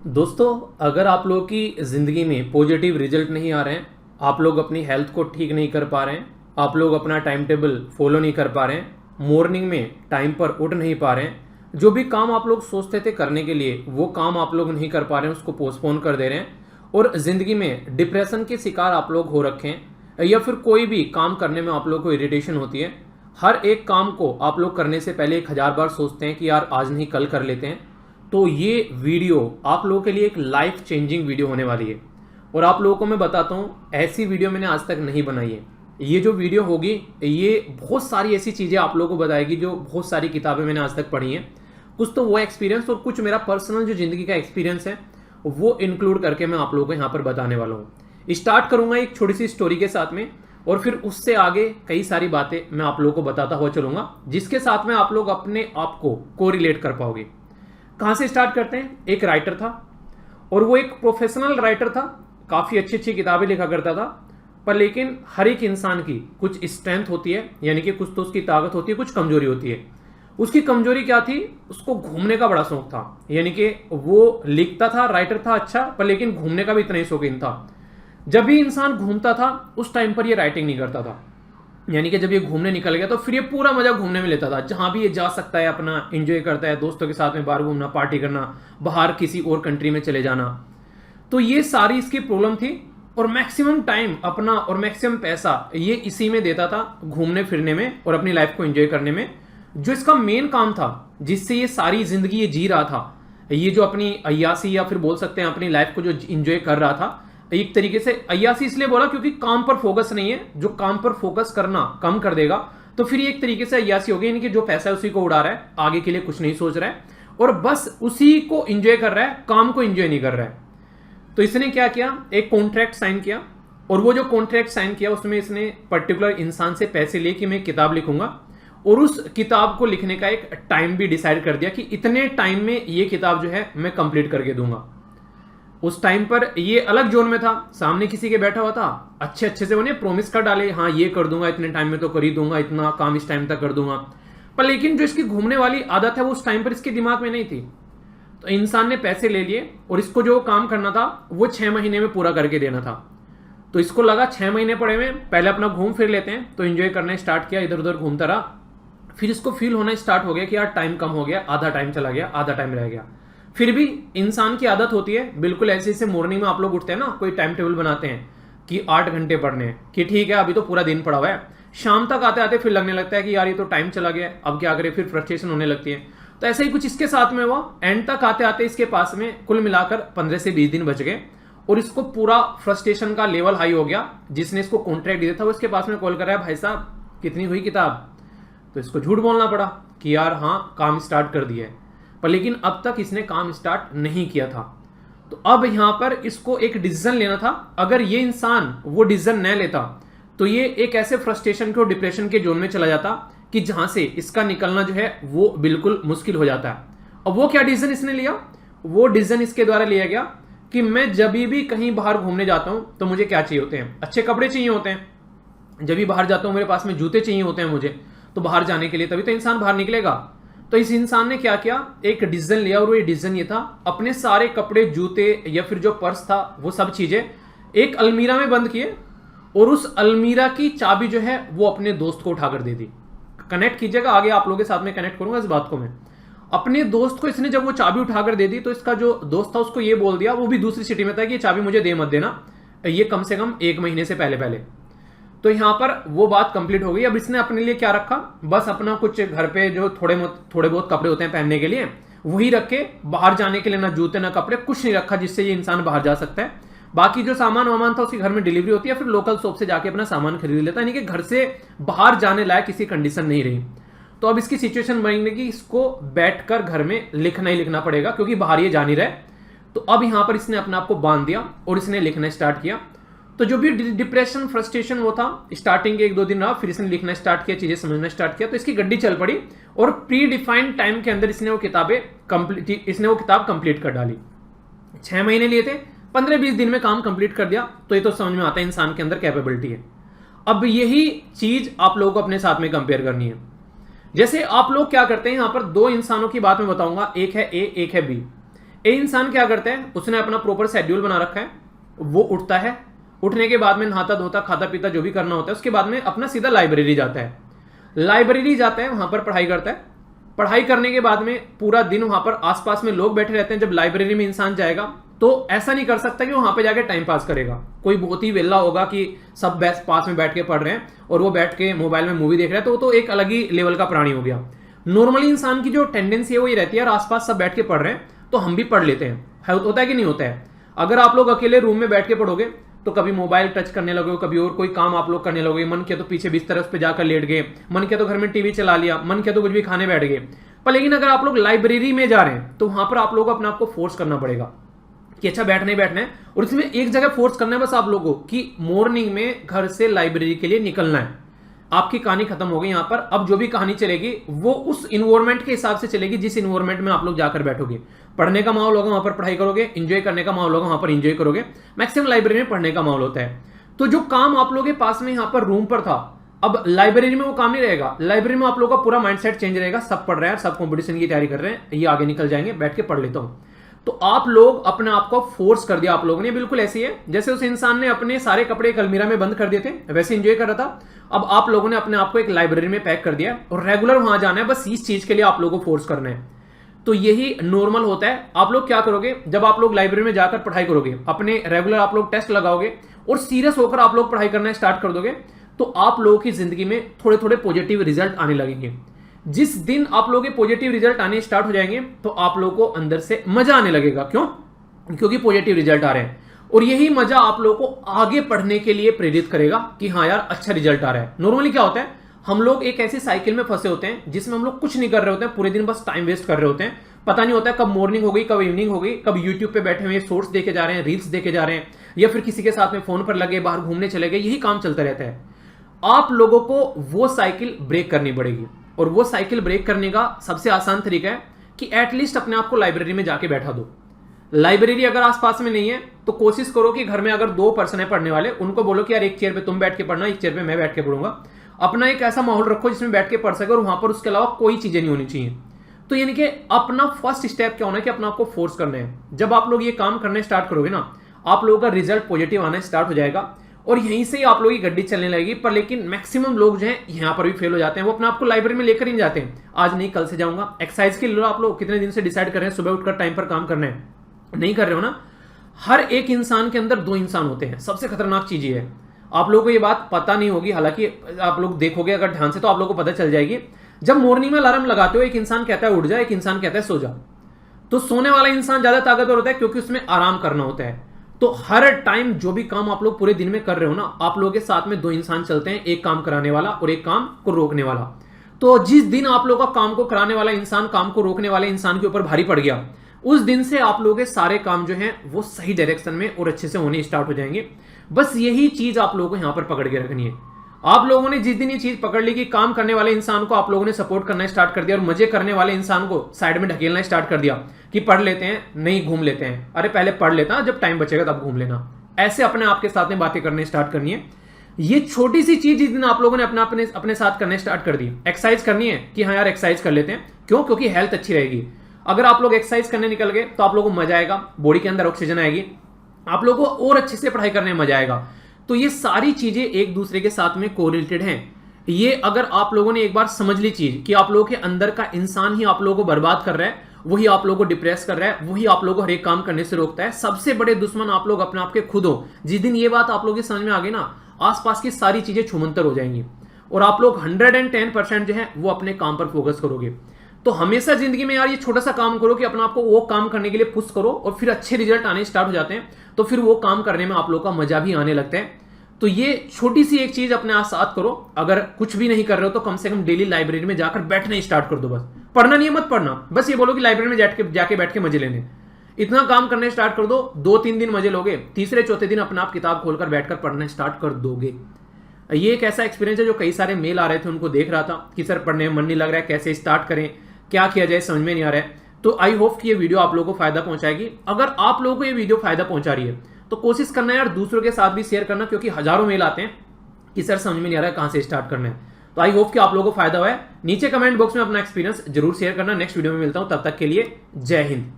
दोस्तों, अगर आप लोगों की ज़िंदगी में पॉजिटिव रिजल्ट नहीं आ रहे हैं, आप लोग अपनी हेल्थ को ठीक नहीं कर पा रहे हैं, आप लोग अपना टाइम टेबल फॉलो नहीं कर पा रहे हैं, मॉर्निंग में टाइम पर उठ नहीं पा रहे हैं, जो भी काम आप लोग सोचते थे करने के लिए वो काम आप लोग नहीं कर पा रहे हैं, उसको पोस्टपोन कर दे रहे हैं और ज़िंदगी में डिप्रेशन के शिकार आप लोग हो रखे हैं या फिर कोई भी काम करने में आप लोग को इरिटेशन होती है। हर एक काम को आप लोग करने से पहले 1000 बार सोचते हैं कि यार आज नहीं कल कर लेते हैं। तो ये वीडियो आप लोगों के लिए एक लाइफ चेंजिंग वीडियो होने वाली है और आप लोगों को मैं बताता हूँ, ऐसी वीडियो मैंने आज तक नहीं बनाई है। ये जो वीडियो होगी ये बहुत सारी ऐसी चीज़ें आप लोगों को बताएगी जो बहुत सारी किताबें मैंने आज तक पढ़ी हैं। कुछ तो वो एक्सपीरियंस और कुछ मेरा पर्सनल जो ज़िंदगी का एक्सपीरियंस है वो इंक्लूड करके मैं आप लोगों को यहाँ पर बताने वाला हूँ। स्टार्ट करूँगा एक छोटी सी स्टोरी के साथ में और फिर उससे आगे कई सारी बातें मैं आप लोगों को बताता हुआ चलूँगा जिसके साथ में आप लोग अपने आप को कोरिलेट कर पाओगे। कहाँ से स्टार्ट करते हैं। एक राइटर था और वो एक प्रोफेशनल राइटर था, काफ़ी अच्छी अच्छी किताबें लिखा करता था। पर लेकिन हर एक इंसान की कुछ स्ट्रेंथ होती है, यानी कि कुछ तो उसकी ताकत होती है, कुछ कमजोरी होती है। उसकी कमजोरी क्या थी, उसको घूमने का बड़ा शौक था। यानी कि वो लिखता था, राइटर था अच्छा, पर लेकिन घूमने का भी इतना ही शौकीन था। जब भी इंसान घूमता था उस टाइम पर ये राइटिंग नहीं करता था। यानी कि जब ये घूमने निकल गया तो फिर ये पूरा मजा घूमने में लेता था। जहां भी ये जा सकता है अपना एंजॉय करता है, दोस्तों के साथ में बाहर घूमना, पार्टी करना, बाहर किसी और कंट्री में चले जाना। तो ये सारी इसकी प्रॉब्लम थी और मैक्सिमम टाइम अपना और मैक्सिमम पैसा ये इसी में देता था, घूमने फिरने में और अपनी लाइफ को एंजॉय करने में। जो इसका मेन काम था जिससे ये सारी जिंदगी ये जी रहा था, ये जो अपनी अय्यासी या फिर बोल सकते हैं अपनी लाइफ को जो एंजॉय कर रहा था, एक तरीके से अय्यासी इसलिए बोला क्योंकि काम पर फोकस नहीं है। जो काम पर फोकस करना कम कर देगा तो फिर ये एक तरीके से अय्यासी हो गई, यानी कि जो पैसा है उसी को उड़ा रहा है, आगे के लिए कुछ नहीं सोच रहा है और बस उसी को एंजॉय कर रहा है, काम को एंजॉय नहीं कर रहा है। तो इसने क्या किया, एक कॉन्ट्रैक्ट साइन किया और वो जो कॉन्ट्रैक्ट साइन किया उसमें इसने पर्टिकुलर इंसान से पैसे लिए कि मैं किताब लिखूंगा और उस किताब को लिखने का एक टाइम भी डिसाइड कर दिया कि इतने टाइम में ये किताब जो है मैं कंप्लीट करके दूंगा। उस टाइम पर ये अलग जोन में था, सामने किसी के बैठा हुआ था, अच्छे अच्छे से उन्हें प्रॉमिस कर डाले, हाँ ये कर दूंगा, इतने टाइम में तो कर ही दूंगा, इतना काम इस टाइम तक कर दूंगा। पर लेकिन जो इसकी घूमने वाली आदत है वो उस टाइम पर इसके दिमाग में नहीं थी। तो इंसान ने पैसे ले लिए और इसको जो काम करना था वो 6 महीने में पूरा करके देना था। तो इसको लगा 6 महीने पड़े हुए, पहले अपना घूम फिर लेते हैं। तो एंजॉय करना स्टार्ट किया, इधर उधर घूमता रहा। फिर इसको फील होना स्टार्ट हो गया कि यार टाइम कम हो गया, आधा टाइम चला गया, आधा टाइम रह गया। फिर भी इंसान की आदत होती है, बिल्कुल ऐसे ऐसे मॉर्निंग में आप लोग उठते हैं ना, कोई टाइम टेबल बनाते हैं कि 8 घंटे पढ़ने हैं, कि ठीक है अभी तो पूरा दिन पड़ा हुआ है। शाम तक आते आते फिर लगने लगता है कि यार ये तो टाइम चला गया, अब क्या करें, फिर फ्रस्ट्रेशन होने लगती है। तो ऐसा ही कुछ इसके साथ में हुआ। एंड तक आते आते इसके पास में कुल मिलाकर 15 से 20 दिन बच गए और इसको पूरा फ्रस्ट्रेशन का लेवल हाई हो गया। जिसने इसको कॉन्ट्रैक्ट दिया था वो इसके पास में कॉल कर रहा है, भाई साहब कितनी हुई किताब। तो इसको झूठ बोलना पड़ा कि यार हाँ काम स्टार्ट कर दिया है, पर लेकिन अब तक इसने काम स्टार्ट नहीं किया था। तो अब यहां पर इसको एक डिसीजन लेना था। अगर ये इंसान वो डिसीजन न लेता तो ये एक ऐसे फ्रस्ट्रेशन के और डिप्रेशन के जोन में चला जाता कि जहां से इसका निकलना जो है वो बिल्कुल मुश्किल हो जाता है। अब वो क्या डिसीजन इसने लिया, वो डिसीजन इसके द्वारा लिया गया कि मैं जब भी कहीं बाहर घूमने जाता हूं तो मुझे क्या चाहिए होते हैं, अच्छे कपड़े चाहिए होते हैं। जब भी बाहर जाता हूं मेरे पास में जूते चाहिए होते हैं मुझे, तो बाहर जाने के लिए तभी तो इंसान बाहर निकलेगा। तो इस इंसान ने क्या किया, एक डिसीजन लिया और वो ये डिसीजन ये था, अपने सारे कपड़े, जूते या फिर जो पर्स था वो सब चीजें एक अलमीरा में बंद किए और उस अलमीरा की चाबी जो है वो अपने दोस्त को उठाकर दे दी। कनेक्ट कीजिएगा, आगे आप लोगों के साथ में कनेक्ट करूंगा इस बात को मैं। अपने दोस्त को इसने जब वो चाबी उठाकर दे दी तो इसका जो दोस्त था उसको ये बोल दिया, वो भी दूसरी सिटी में था, कि ये चाबी मुझे दे मत देना, ये कम से कम 1 महीने से पहले पहले। तो यहां पर वो बात कंप्लीट हो गई। अब इसने अपने लिए क्या रखा, बस अपना कुछ घर पे जो थोड़े बहुत कपड़े होते हैं पहनने के लिए वही रखे, बाहर जाने के लिए ना जूते ना कपड़े, कुछ नहीं रखा जिससे ये इंसान बाहर जा सकता है। बाकी जो सामान वामान था उसके घर में डिलीवरी होती है, फिर लोकल शॉप से जाके अपना सामान खरीद लेता है, यानी कि घर से बाहर जाने लायक किसी कंडीशन नहीं रही। तो अब इसकी सिचुएशन बनेगी कि इसको बैठकर घर में लिखना ही लिखना पड़ेगा क्योंकि बाहर ये जा नहीं रहे। तो अब यहां पर इसने अपने आप को बांध दिया और इसने लिखना स्टार्ट किया। तो जो भी डिप्रेशन फ्रस्ट्रेशन वो था स्टार्टिंग के 1-2 दिन रहा, फिर इसने लिखना स्टार्ट किया, चीजें समझना स्टार्ट किया, तो इसकी गड्डी चल पड़ी और प्री डिफाइंड टाइम के अंदर इसने वो किताब कंप्लीट कर डाली। 6 महीने लिए थे, 15-20 दिन में काम कंप्लीट कर दिया। तो ये तो समझ में आता है इंसान के अंदर कैपेबिलिटी है। अब यही चीज आप लोगों को अपने साथ में कंपेयर करनी है। जैसे आप लोग क्या करते हैं, यहां पर 2 इंसानों की बात मैं बताऊंगा, एक है ए एक है बी। एक इंसान क्या करता है, उसने अपना प्रॉपर शेड्यूल बना रखा है, वो उठता है, उठने के बाद में नहाता धोता खाता पीता जो भी करना होता है, उसके बाद में अपना सीधा लाइब्रेरी जाता है। लाइब्रेरी जाता है, वहां पर पढ़ाई करता है। पढ़ाई करने के बाद में पूरा दिन वहां पर आसपास में लोग बैठे रहते हैं। जब लाइब्रेरी में इंसान जाएगा तो ऐसा नहीं कर सकता कि वहां पे जाके टाइम पास करेगा। कोई बहुत ही वेला होगा कि सब पास में बैठ के पढ़ रहे हैं और वो बैठ के मोबाइल में मूवी देख रहे हैं, तो वो तो एक अलग ही लेवल का प्राणी हो गया। नॉर्मली इंसान की जो टेंडेंसी है वो ये रहती है, और आसपास सब बैठ के पढ़ रहे हैं तो हम भी पढ़ लेते हैं। होता है कि नहीं होता है? अगर आप लोग अकेले रूम में बैठ के पढ़ोगे तो कभी मोबाइल टच करने लगोगे, कभी और कोई काम आप लोग करने लगोगे, मन किया तो पीछे बिस्तर उस पे जाकर लेट गए, मन किया तो घर में टीवी चला लिया, मन किया तो कुछ भी खाने बैठ गए। पर लेकिन अगर आप लोग लाइब्रेरी में जा रहे हैं तो वहां पर आप लोगों को अपने आप को फोर्स करना पड़ेगा कि अच्छा बैठना ही बैठना है, और इसमें एक जगह फोर्स करना है बस आप लोगों को कि मॉर्निंग में घर से लाइब्रेरी के लिए निकलना है। आपकी कहानी खत्म हो गई यहां पर। अब जो भी कहानी चलेगी वो उस इन्वायरमेंट के हिसाब से चलेगी जिस इन्वायरमेंट में आप लोग जाकर बैठोगे। पढ़ने का माहौल होगा वहां पर पढ़ाई करोगे, एंजॉय करने का माहौल होगा वहां पर एंजॉय करोगे। मैक्सिमम लाइब्रेरी में पढ़ने का माहौल होता है। तो जो काम आप लोगों के पास में यहां पर रूम पर था, अब लाइब्रेरी में वो काम नहीं रहेगा। लाइब्रेरी में आप लोगों का पूरा माइंडसेट चेंज रहेगा, सब पढ़ रहे हैं, सब कंपटीशन की तैयारी कर रहे हैं, ये आगे निकल जाएंगे, बैठ के पढ़ लेता हूं। तो आप लोग अपने आप को फोर्स कर दिया आप लोगों ने। बिल्कुल ऐसी है जैसे उस इंसान ने अपने सारे कपड़े एक अलमीरा में बंद कर दिए थे, वैसे एंजॉय कर रहा था। अब आप लोगों ने अपने आप को एक लाइब्रेरी में पैक कर दिया और रेगुलर वहां जाना है, बस इस चीज के लिए आप लोगों को फोर्स करना है। तो यही नॉर्मल होता है। आप लोग क्या करोगे, जब आप लोग लाइब्रेरी में जाकर पढ़ाई करोगे, अपने रेगुलर आप लोग टेस्ट लगाओगे और सीरियस होकर आप लोग पढ़ाई करना स्टार्ट कर दोगे, तो आप लोगों की जिंदगी में थोड़े थोड़े पॉजिटिव रिजल्ट आने लगेंगे। जिस दिन आप लोगों के पॉजिटिव रिजल्ट आने स्टार्ट हो जाएंगे तो आप लोगों को अंदर से मजा आने लगेगा। क्यों? क्योंकि पॉजिटिव रिजल्ट आ रहे हैं, और यही मजा आप लोगों को आगे पढ़ने के लिए प्रेरित करेगा कि हाँ यार अच्छा रिजल्ट आ रहा है। नॉर्मली क्या होता है, हम लोग एक ऐसी साइकिल में फंसे होते हैं जिसमें हम लोग कुछ नहीं कर रहे होते हैं, पूरे दिन बस टाइम वेस्ट कर रहे होते हैं। पता नहीं होता है कब मॉर्निंग हो गई, कब इवनिंग हो गई, कब यूट्यूब पे बैठे हुए शॉर्ट्स देखे जा रहे हैं, रील्स देखे जा रहे हैं, या फिर किसी के साथ में फोन पर लगे बाहर घूमने चले गए, यही काम चलता रहता है। आप लोगों को वो साइकिल ब्रेक करनी पड़ेगी, और वो साइकिल ब्रेक करने का सबसे आसान तरीका है कि एटलीस्ट अपने आप को लाइब्रेरी में जाके बैठा दो। लाइब्रेरी अगर आसपास में नहीं है तो कोशिश करो कि घर में अगर 2 पर्सन है पढ़ने वाले, उनको बोलो कि यार एक चेयर पे तुम बैठ के पढ़ना, एक चेयर पे मैं बैठ के पढ़ूंगा। अपना एक ऐसा माहौल रखो जिसमें बैठ के पढ़ सके, और वहां पर उसके अलावा कोई चीजें नहीं होनी चाहिए। तो यानी कि अपना फर्स्ट स्टेप क्या होना है कि अपना आपको फोर्स करना है। जब आप लोग ये काम करने स्टार्ट करोगे ना, आप लोगों का रिजल्ट पॉजिटिव आना स्टार्ट हो जाएगा, और यहीं से ही आप लोगों की गड्डी चलने लगेगी। पर लेकिन मैक्सिमम लोग जो हैं यहाँ पर भी फेल हो जाते हैं, वो अपने आपको लाइब्रेरी में लेकर ही जाते हैं। आज नहीं कल से जाऊंगा। एक्सरसाइज के लिए आप लोग कितने दिन से डिसाइड कर रहे हैं सुबह उठकर टाइम पर काम करना है, नहीं कर रहे हो ना। हर एक इंसान के अंदर 2 इंसान होते हैं। सबसे खतरनाक चीज ये है, आप लोगों को ये बात पता नहीं होगी, हालांकि आप लोग देखोगे अगर ध्यान से तो आप लोगों को पता चल जाएगी। जब मॉर्निंग में अलार्म लगाते हो, एक इंसान कहता है उठ जा, एक इंसान कहता है सो जा। तो सोने वाला इंसान ज्यादा ताकतवर होता है क्योंकि उसमें आराम करना होता है। तो हर टाइम जो भी काम आप लोग पूरे दिन में कर रहे हो ना, आप लोगों के साथ में 2 इंसान चलते हैं, एक काम कराने वाला और एक काम को रोकने वाला। तो जिस दिन आप लोगों का काम को कराने वाला इंसान काम को रोकने वाले इंसान के ऊपर भारी पड़ गया, उस दिन से आप लोगों के सारे काम जो हैं वो सही डायरेक्शन में और अच्छे से होने स्टार्ट हो जाएंगे। बस यही चीज आप लोगों को यहां पर पकड़ के रखनी है। आप लोगों ने जिस दिन ये चीज पकड़ ली कि काम करने वाले इंसान को आप लोगों ने सपोर्ट करना स्टार्ट कर दिया, और मजे करने वाले इंसान को साइड में ढकेलना स्टार्ट कर दिया कि पढ़ लेते हैं, नहीं घूम लेते हैं, अरे पहले पढ़ लेता, जब टाइम बचेगा तब घूम लेना, ऐसे अपने आप के साथ में बातें करने स्टार्ट करनी है। ये छोटी सी चीज जिस दिन आप लोगों ने अपने साथ करने स्टार्ट कर दी, एक्सरसाइज करनी है कि हाँ यार एक्सरसाइज कर लेते हैं। क्यों? क्योंकि हेल्थ अच्छी रहेगी। अगर आप लोग एक्सरसाइज करने निकल गए तो आप लोगों को मजा आएगा, बॉडी के अंदर ऑक्सीजन आएगी, आप लोगों को और अच्छे से पढ़ाई करने में मजा आएगा। तो ये सारी चीजें एक दूसरे के साथ में कोरिलेटेड हैं। ये अगर आप लोगों ने एक बार समझ ली चीज कि आप लोगों के अंदर का इंसान ही आप लोगों को बर्बाद कर रहा है, वही आप लोगों को डिप्रेस कर रहा है, वही आप लोगों को हर एक काम करने से रोकता है। सबसे बड़े दुश्मन आप लोग अपने आप के खुद हो। जिस दिन ये बात आप लोगों की समझ में आ गई ना, आसपास की सारी चीजें छूमंतर हो जाएंगी, और आप लोग 110% जो है वो अपने काम पर फोकस करोगे। तो हमेशा जिंदगी में यार ये छोटा सा काम करो कि अपने आप को वो काम करने के लिए पुश करो, और फिर अच्छे रिजल्ट आने स्टार्ट हो जाते हैं। तो फिर वो काम करने में आप लोगों का मजा भी आने लगता है। तो ये छोटी सी एक चीज अपने साथ करो। अगर कुछ भी नहीं कर रहे हो तो कम से कम डेली लाइब्रेरी में जाकर बैठना ही स्टार्ट कर दो। बस पढ़ना नहीं है, मत पढ़ना, बस ये बोलो कि लाइब्रेरी में जाके बैठ के मजे लेने। इतना काम करने स्टार्ट कर दो, 2-3 दिन मजे लोगे, तीसरे चौथे दिन अपने आप किताब खोलकर बैठकर पढ़ना स्टार्ट कर दोगे। ये एक ऐसा एक्सपीरियंस है जो कई सारे मेल आ रहे थे, उनको देख रहा था कि सर पढ़ने में मन नहीं लग रहा है, कैसे स्टार्ट करें, क्या किया जाए, समझ में नहीं आ रहा है। तो आई होप कि ये वीडियो आप लोगों को फायदा पहुंचाएगी। अगर आप लोगों को ये वीडियो फायदा पहुंचा रही है तो कोशिश करना यार दूसरों के साथ भी शेयर करना, क्योंकि हजारों मेल आते हैं कि सर समझ में नहीं आ रहा है कहां से स्टार्ट करना है। तो आई होप कि आप लोगों को फायदा हुआ है। नीचे कमेंट बॉक्स में अपना एक्सपीरियंस जरूर शेयर करना। नेक्स्ट वीडियो में मिलता हूं, तब तक के लिए जय हिंद।